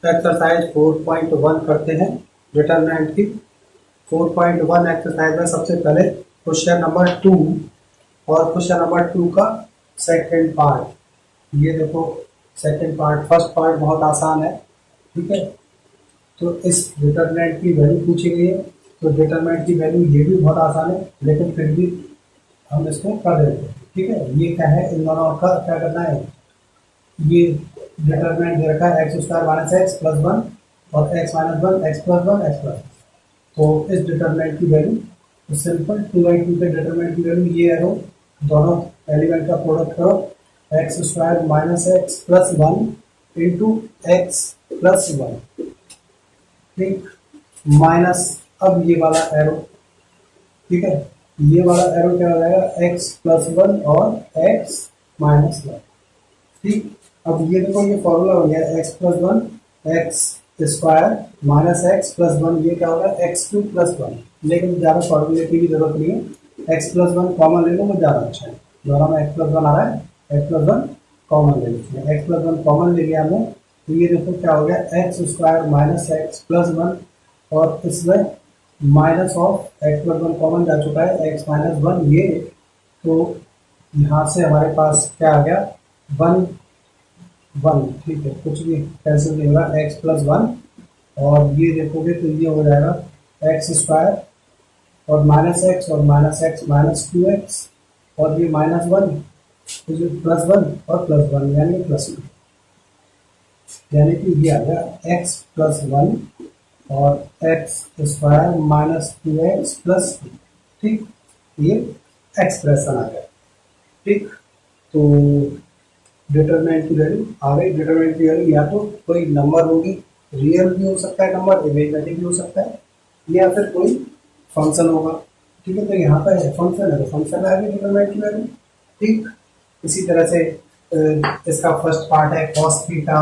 Exercise 4.1 करते हैं determinant की। 4.1 एक्सरसाइज में सबसे पहले क्वेश्चन नंबर 2 और क्वेश्चन नंबर 2 का सेकंड पार्ट। ये देखो सेकंड पार्ट, फर्स्ट पार्ट बहुत आसान है, ठीक है। तो इस डिटरमिनेंट की वैल्यू पूछी गई है, तो डिटरमिनेंट की वैल्यू ये भी बहुत आसान है, लेकिन फिर भी हम इसको कर देते हैं, ठीक है। ये क्या है, इन दोनों का क्या करना है, ये डिटरमिनेंट दे रखा है X square minus X plus one और X minus one X plus one X plus. तो इस डिटरमिनेंट की वैल्यू तो सिंपल 2/2 के डिटरमिनेंट की वैल्यू ये है, दोनों एलिमेंट का प्रोडक्ट करो, x square minus X plus one into x plus one, ठीक, माइनस अब ये वाला एरो, ठीक है, ये वाला एरो क्या हो जाएगा, एक्स प्लस वन और एक्स माइनस वन, ठीक। अब ये देखो ये फॉर्मूला हो गया x plus one x square minus X plus one, ये क्या होगा एक्स क्यूब प्लस वन, लेकिन ज़्यादा फॉर्मूले की भी जरूरत नहीं है, एक्स प्लस वन कॉमन ले लो वो ज़्यादा अच्छा है। दोनों में एक्स प्लस वन आ रहा है, एक्स प्लस वन कॉमन ले लीजिए, एक्स प्लस वन कॉमन ले लिया हमने, तो ये देखो क्या हो गया x square minus X plus one और इसमें minus of x plus one common जा चुका है एक्स माइनस वन, ये तो यहाँ से हमारे पास क्या आ गया वन वन, ठीक है, कुछ भी कैंसिल नहीं होगा, एक्स प्लस वन और ये देखोगे तो ये हो जाएगा एक्स स्क्वायर और minus x minus two x और ये माइनस वन, तो ये प्लस वन यानी प्लस टू, यानी कि ये आ गया एक्स प्लस वन और x square minus two x plus two, ठीक, ये एक्सप्रेशन आ गया, ठीक। तो डिटरमिनेंट की वैल्यू आ गई। डिटरमिनेंट की वैल्यू या तो कोई नंबर होगी, रियल भी हो सकता है नंबर, इमेजिनरी भी हो सकता है, या फिर कोई फंक्शन होगा, ठीक है। तो यहाँ पर फंक्शन है तो फंक्शन आ गई डिटरमिनेंट की वैल्यू, ठीक। इसी तरह से इसका फर्स्ट पार्ट है cos theta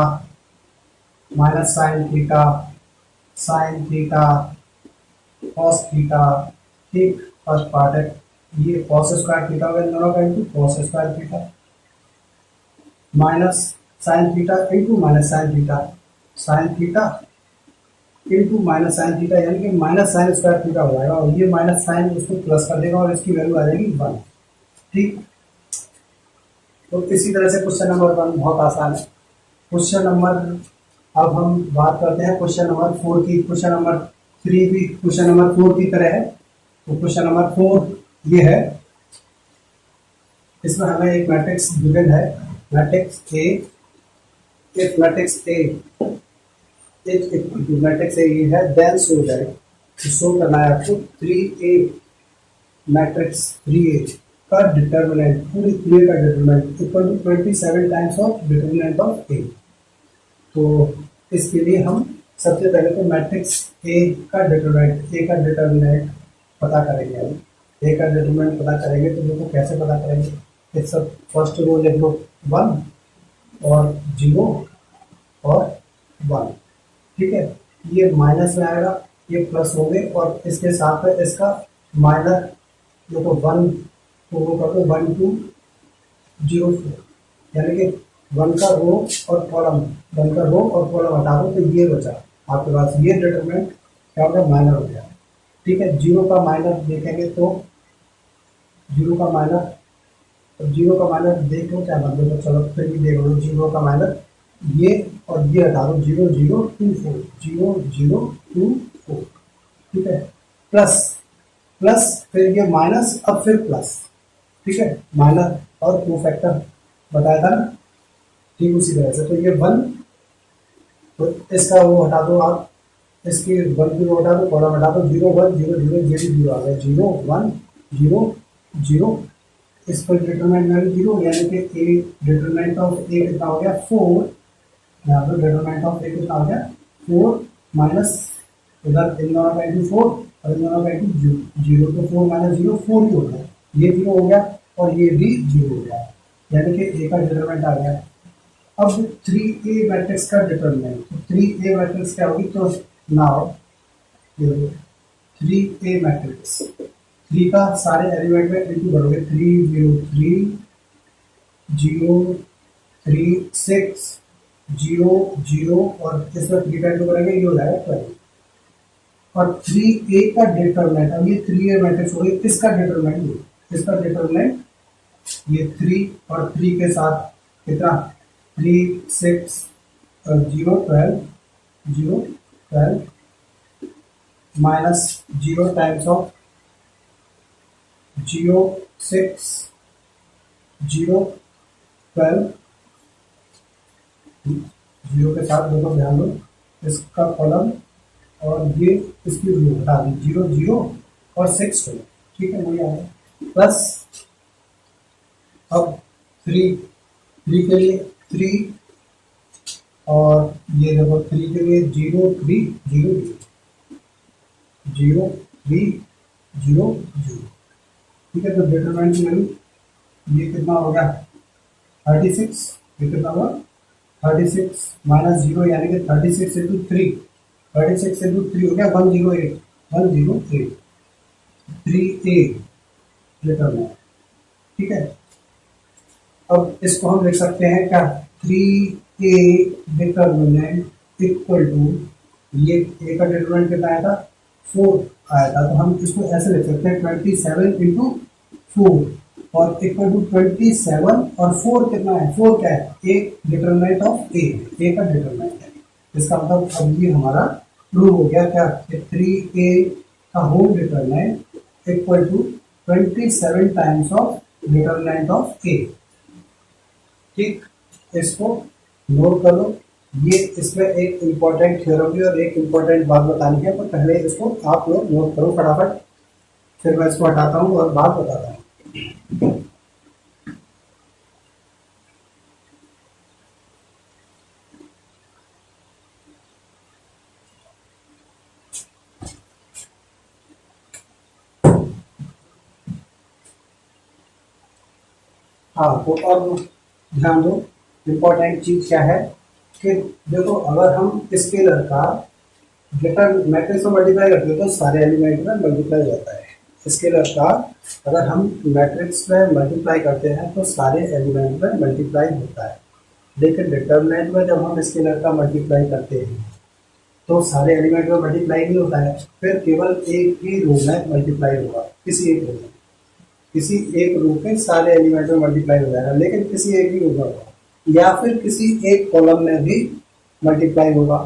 minus sine theta cos theta, ठीक, फर्स्ट पार्ट है। ये कॉस स्क्वायर थीटा होगा इन दोनों का into cos square theta minus sine theta into minus sine theta into minus sine theta, यानी कि माइनस साइन स्क्वायर थीटा हो जाएगा और ये माइनस साइन उसको प्लस कर देगा और इसकी वैल्यू आ जाएगी वन, ठीक। तो इसी तरह से क्वेश्चन नंबर वन बहुत आसान है। क्वेश्चन नंबर अब हम बात करते हैं क्वेश्चन नंबर फोर की। क्वेश्चन नंबर थ्री भी क्वेश्चन नंबर फोर की तरह है। तो क्वेश्चन नंबर फोर ये है, इसमें हमें एक मैट्रिक्स गिवन है, matrix A, if matrix A matrix A ये है देन शो दैट, तो शो करना है आपको 3A मैट्रिक्स 3A का डिटरमिनेंट, पूरी 3A का determinant equal to 27 times of determinant of A. तो इसके लिए हम सबसे पहले तो मैट्रिक्स ए का डिटरमिनेंट पता करेंगे। हम ए का डिटरमिनेंट पता करेंगे तो देखो कैसे पता करेंगे, इट्स फर्स्ट रो लिख लो वन और जीरो और वन, ठीक है। ये माइनस में आएगा, ये प्लस हो गए और इसके साथ में इसका माइनस देखो वन, तो वो कर दो 1 2 0 4, यानी कि वन का रो और कॉलम हटा दो तो ये बचा आपके पास, ये डिटरमिनेंट क्या हो गया माइनर हो गया, ठीक है। जीरो का माइनर देखेंगे तो जीरो का माइनर देख लो क्या मतलब, तो चलो फिर भी देख लो जीरो का माइनर, ये और ये हटा दो 0 0 2 4 0 0 2 4, ठीक है, प्लस फिर ये माइनस अब फिर प्लस, ठीक है, माइनस और टू फैक्टर बताया था ना, ठीक। उसी तरह से तो ये वन, तो इसका वो हटा दो आप, इसकी वन की वो हटा दो, कॉलम हटा दो, 0 1 0 0 ये भी 0 आ गया, 0 1 0 0, इस पर डिटरमिनेंट में भी 0, यानी कि ए डिटरमिनेंट ऑफ ए कितना हो गया 4, यहाँ पर डिटरमिनेंट ऑफ ए कितना हो गया 4 माइनस उधर इन दोनों का इंटू 4 और इन दोनों का इंटू 0, तो 4 माइनस 0 4 ही हो गया, ये 0 हो गया और ये भी 0 हो गया, यानी कि ए का डिटरमिनेंट आ गया। अब 3A मैट्रिक्स का डिटरमिनेंट, तो 3A मैट्रिक्स क्या होगी, तो नाउ 3A मैट्रिक्स 3 का सारे एलिमेंट में इंटू करोगे, 3 0 3 0 3 6 जीरो जीरो और इसमें 3 टाइम करेंगे, ये हो जाएगा 12। और 3a का डिटरमिनेंट, अब ये 3a मैट्रिक्स हो गई, इसका डिटरमिनेंट, इसका डिटरमिनेंट ये 3 और 3 के साथ कितना 3 6 और 0 12 0 12 माइनस 0 टाइम्स ऑफ 0 6 0 12 0 के साथ दोनों ध्यान दो, इसका कॉलम और ये इसकी रो हटा दी, 0 0 और 6 हो, ठीक है, वही आया प्लस। अब 3 3 के लिए 3 और ये देखो 3 के लिए 0 3 0 0 3 0 0, ठीक है। तो डिटरमिनेंट की वैल्यू ये कितना हो गया 36, ये कितना होगा 36 माइनस 0 यानी कि 36 इंटू 3, 36 इंटू 3 हो गया 108, 108 3a डिटरमिनेंट, ठीक है। अब इसको हम लिख सकते हैं क्या 3a डिटरमिनेंट इक्वल टू, ये a का डिटरमिनेंट कितना आया था 4 आया था, तो हम इसको ऐसे लिख सकते हैं 27 इंटू 4 और इक्वल टू 27 और 4 कितना है, 4 क्या है ए डिटरमिनेंट ऑफ ए का डिटरमिनेंट है। इसका मतलब अब ये हमारा प्रूव हो गया क्या 3a का whole determinant equal to 27 times of determinant of A, ठीक। इसको नोट करो, ये इसमें एक इम्पोर्टेंट थ्योरम भी और एक इम्पोर्टेंट बात बतानी है, तो पहले इसको आप लोग नोट करो फटाफट, फिर मैं इसको हटाता हूँ और बात बताता हूँ। हाँ, तो अब ध्यान दो, इम्पोर्टेंट चीज क्या है कि देखो अगर हम स्केलर का डेटा मैट्रिक्स में मल्टीप्लाई करते हैं तो सारे एलिमेंट में मल्टीप्लाई होता है। स्केलर का अगर हम मैट्रिक्स में मल्टीप्लाई करते हैं तो सारे एलिमेंट में मल्टीप्लाई होता है, लेकिन डिटरमिनेंट में जब हम स्केलर का मल्टीप्लाई करते हैं तो सारे एलिमेंट में मल्टीप्लाई नहीं होता है, फिर केवल एक ही रो में मल्टीप्लाई होगा, किसी एक रो में, किसी एक रो के सारे एलिमेंट में मल्टीप्लाई हो जाएगा, लेकिन किसी एक ही रो में होगा, या फिर किसी एक कॉलम में भी मल्टीप्लाई होगा,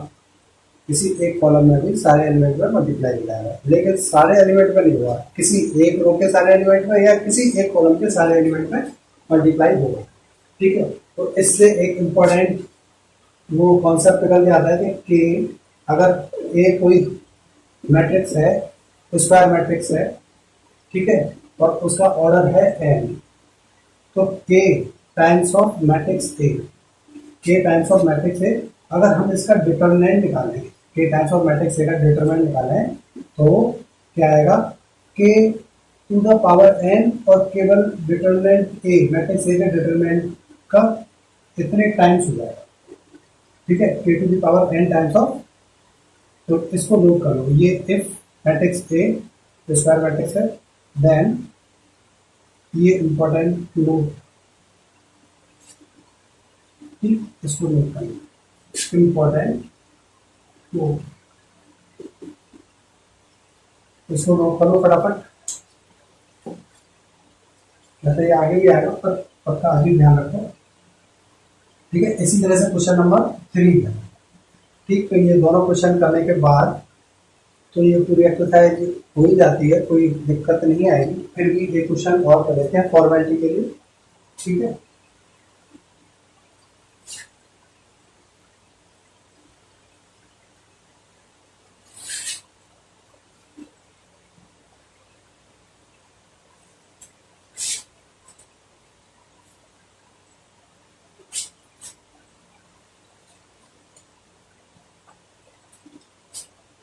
किसी एक कॉलम में भी सारे एलिमेंट में मल्टीप्लाई हो जाएगा, लेकिन सारे एलिमेंट में नहीं होगा, किसी एक रो के सारे एलिमेंट में या किसी एक कॉलम के सारे एलिमेंट में मल्टीप्लाई होगा, ठीक है। तो इससे एक इम्पोर्टेंट वो कॉन्सेप्ट निकल जाता है कि अगर ए कोई मैट्रिक्स है, स्क्वायर मैट्रिक्स है, ठीक है, और उसका ऑर्डर है n, तो k times of matrix A, k times of matrix A, अगर हम इसका डिटरमिनेंट निकालें, k times of matrix A का डिटरमिनेंट निकालें तो क्या आएगा k to the power n, और केवल डिटरमिनेंट ए मैट्रिक्स ए के डिटरमिनेंट का इतने टाइम्स हो जाएगा, ठीक है, k to the power n times of. तो इसको नोट कर लो, ये if matrix A square matrix है, देन ये इंपॉर्टेंट नोट, ठीक, इसको नोट कर लो, इंपॉर्टेंट नोट, इसको नोट करो फटाफट, वैसे ये आगे भी आएगा पर पक्का आगे ध्यान रखो, ठीक है। इसी तरह से क्वेश्चन नंबर 3 है, ठीक। तो ये दोनों क्वेश्चन करने के बाद तो ये पूरी एक्सरसाइज हो ही जाती है, कोई दिक्कत नहीं आएगी, फिर भी ये क्वेश्चन और कर लेते हैं फॉर्मेलिटी के लिए, ठीक है।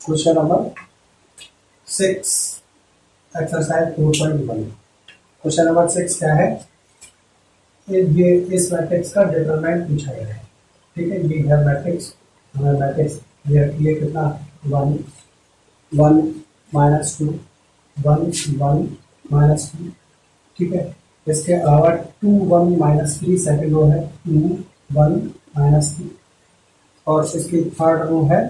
Question number 6 exercise 4.1। Question number 6 क्या है, ये इस मैट्रिक्स का डिटरमिनेंट पूछा गया है, ठीक है। ये है मैट्रिक्स, हमें मैट्रिक्स ये कितना 1 1 माइनस 2 1 1 माइनस 2, ठीक है। इसके अलावा 2 1 माइनस 3 सेकेंड रो है 2 1 माइनस 3, और इसकी थर्ड रो है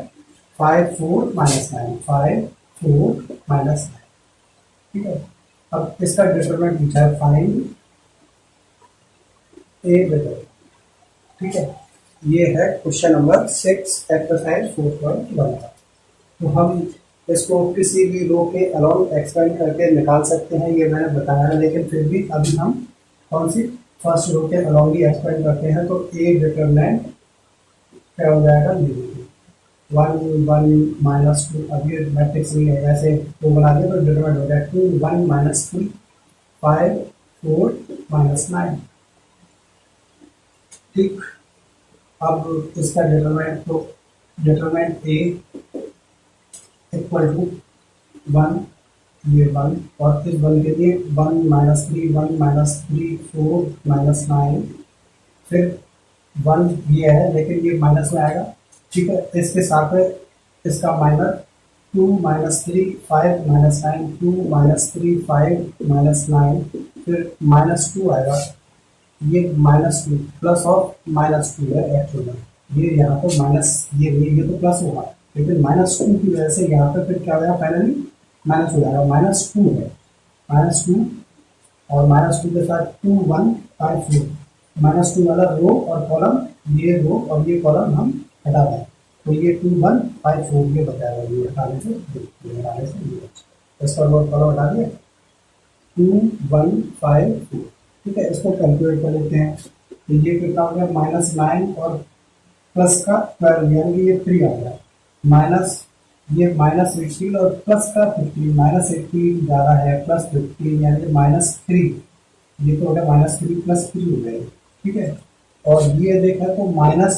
5 4 माइनस 9, 5 4 माइनस 9। ठीक है, अब इसका डिटरमिनेंट पूछा है, फाइंड ए बेटर। ठीक है, ये है क्वेश्चन नंबर 6 एक्सरसाइज 4.1 का। तो हम इसको किसी भी रो के अलोंग एक्सपेंड करके निकाल सकते हैं, ये मैंने बताया है, लेकिन फिर भी अभी हम कौन सी फर्स्ट रो के अलोंग ही एक्सपेंड करते हैं। तो ए डिटरमिनेंट क्या हो जाएगा, 1 1 माइनस 2, अभी मैट्रिक्स नहीं है, ऐसे वो बना दिया तो डिटरमिनेंट हो जाएगा 2 1 माइनस 3 5 4 माइनस 9। ठीक, अब इसका डिटरमिनेंट, तो डिटरमिनेंट ए इक्वल टू 1, ये 1, और इस 1 के लिए 1 माइनस 3 1 माइनस 3 4 माइनस 9, फिर 1 ये है लेकिन ये माइनस में आएगा। ठीक है, इसके साथ में इसका minus 2 minus 3 5 minus 9, 2 minus 3 5 minus 9, फिर माइनस 2 आएगा, ये माइनस 2 प्लस ऑफ माइनस 2 है एक्चुअल, ये यहाँ पे माइनस, ये तो प्लस होगा, लेकिन माइनस 2 की वजह से यहाँ पे फिर क्या हो जाएगा, फाइनली माइनस हो जाएगा, माइनस 2 है, माइनस 2 और माइनस 2 के साथ 2 1 5 4, माइनस 2 वाला रो और कॉलम, ये रो और ये कॉलम हम हटा दें, तो ये 2 1 5 4 ये बताया, ये हटाने से ये इसका रो कॉलम हटा दिया, 2 1 5 4। ठीक है, इसको कैलकुलेट कर लेते हैं, तो ये कितना हो गया, माइनस 9 और प्लस का 12, यानी कि ये 3 आ गया, माइनस ये माइनस 18 और प्लस का 15, माइनस 18 ज़्यादा है प्लस 15, यानी कि माइनस 3, ये तो हो गया माइनस 3 प्लस 3 हो गए। ठीक है, और ये देखा तो माइनस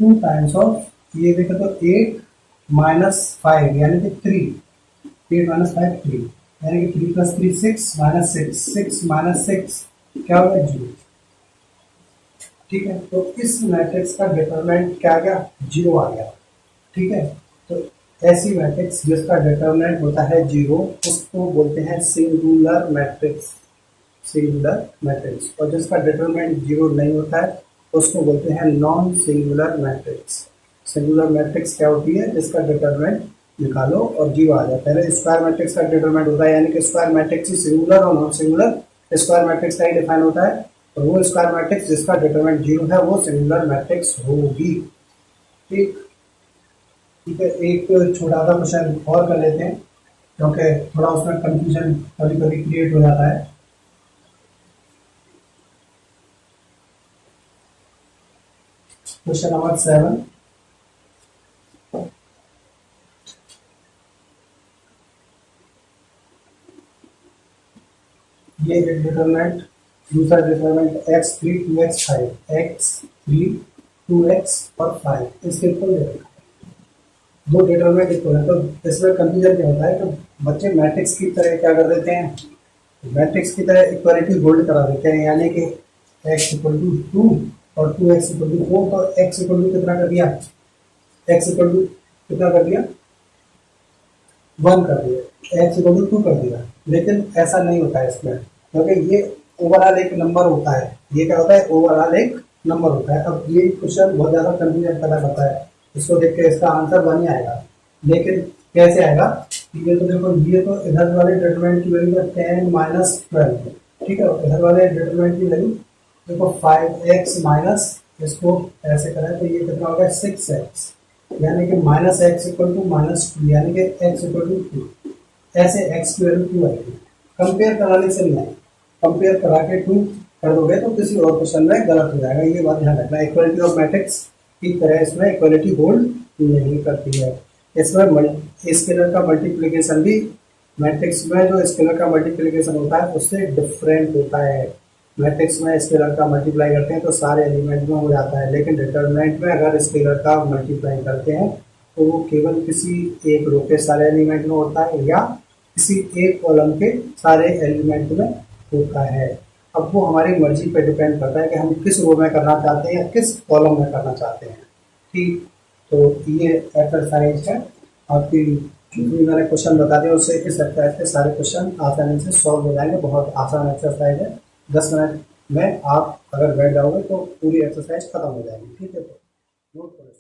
2 टाइम्स ऑफ, ये देखा तो 8 माइनस 5 यानी कि 3, 8 माइनस 5 3, यानी कि 3 प्लस 3 6 माइनस 6 6 माइनस 6 क्या हो गया, 0। ठीक है, तो इस मैट्रिक्स का डिटरमिनेंट क्या आ गया, 0 आ गया। ठीक है, तो ऐसी मैट्रिक्स जिसका डिटरमिनेंट होता है 0 उसको बोलते हैं सिंगुलर मैट्रिक्स, सिंगुलर मैट्रिक्स, और जिसका डिटरमिनेंट 0 नहीं होता है उसको बोलते हैं non singular matrix. Singular matrix क्या होती है, जिसका डिटरमिनेंट निकालो और 0 आ जाए। पहले स्क्वायर मैट्रिक्स का डिटरमिनेंट होता है, यानी कि स्क्वायर मैट्रिक्स ही सिंगुलर और नॉन सिंगुलर स्क्वायर मैट्रिक्स का ही डिफाइन होता है, तो वो स्क्वायर मैट्रिक्स जिसका डिटरमिनेंट 0 है वो सिंगुलर मैट्रिक्स होगी। ठीक, ठीक है, एक छोटा सा क्वेश्चन और कर लेते हैं, क्योंकि थोड़ा उसमें कंफ्यूजन कभी कभी क्रिएट हो जाता है। क्वेश्चन नंबर 7, ये एक डिटरमिनेंट, दूसरा determinant x3 2x 5, x3 2x और 5 इसके इक्वल है, दो डिटरमिनेंट इक्वल है। तो इसमें कंफ्यूजन क्या होता है कि बच्चे मैट्रिक्स की तरह क्या कर देते हैं, मैट्रिक्स की तरह इक्वालिटी होल्ड करा देते हैं, यानी कि x इक्वल टू 2 और 2x इक्वल टू 4, तो x इक्वल टू कितना कर दिया, x इक्वल टू कितना कर दिया, 1 कर दिया, x इक्वल टू 2 कर दिया, लेकिन ऐसा नहीं होता है इसमें, क्योंकि ये ओवरऑल एक नंबर होता है, ये क्या होता है, ओवरऑल एक नंबर होता है। अब ये क्वेश्चन बहुत ज़्यादा कंफ्यूजन पैदा करता है, इसको देख के इसका आंसर 1 ही आएगा, लेकिन कैसे आएगा, ये तो देखो, ये तो इधर वाले डिटरमिनेंट की वैल्यू है 10 माइनस 12, ठीक है, इधर वाले डिटरमिनेंट की वैल्यू देखो 5x माइनस, इसको ऐसे करें तो ये कितना हो गया 6x, यानी कि minus x equal to minus 2, यानी कि x इक्वल टू 2, ऐसे x की वैल्यू 2 आएगी। कंपेयर कराने से नहीं, कंपेयर करा के 2 कर दोगे तो किसी और क्वेश्चन में गलत हो जाएगा, ये बात ध्यान रखना। इक्वालिटी ऑफ मैट्रिक्स की तरह इसमें इक्वालिटी होल्ड नहीं करती है। इसमें स्केलर का मल्टीप्लिकेशन भी, मैट्रिक्स में जो स्केलर का मल्टीप्लिकेशन होता है उससे डिफरेंट होता है। मैट्रिक्स में स्केलर का मल्टीप्लाई करते हैं तो सारे एलिमेंट में हो जाता है, लेकिन डिटरमिनेंट में अगर स्केलर का मल्टीप्लाई करते हैं तो वो केवल किसी एक रो के सारे एलिमेंट में होता है या किसी एक कॉलम के सारे एलिमेंट में होता है। अब वो हमारी मर्जी पे डिपेंड करता है कि हम किस रो में करना चाहते हैं या किस कॉलम में करना चाहते हैं। ठीक, तो ये एक्सरसाइज है आपकी, मैंने क्वेश्चन बता दिया, उससे इस एक्सरसाइज के सारे क्वेश्चन आसानी से सॉल्व हो जाएंगे। बहुत आसान एक्सरसाइज है, 10 मिनट में आप अगर बैठ जाओगे तो पूरी एक्सरसाइज खत्म हो जाएगी। ठीक है। तो नोट करो।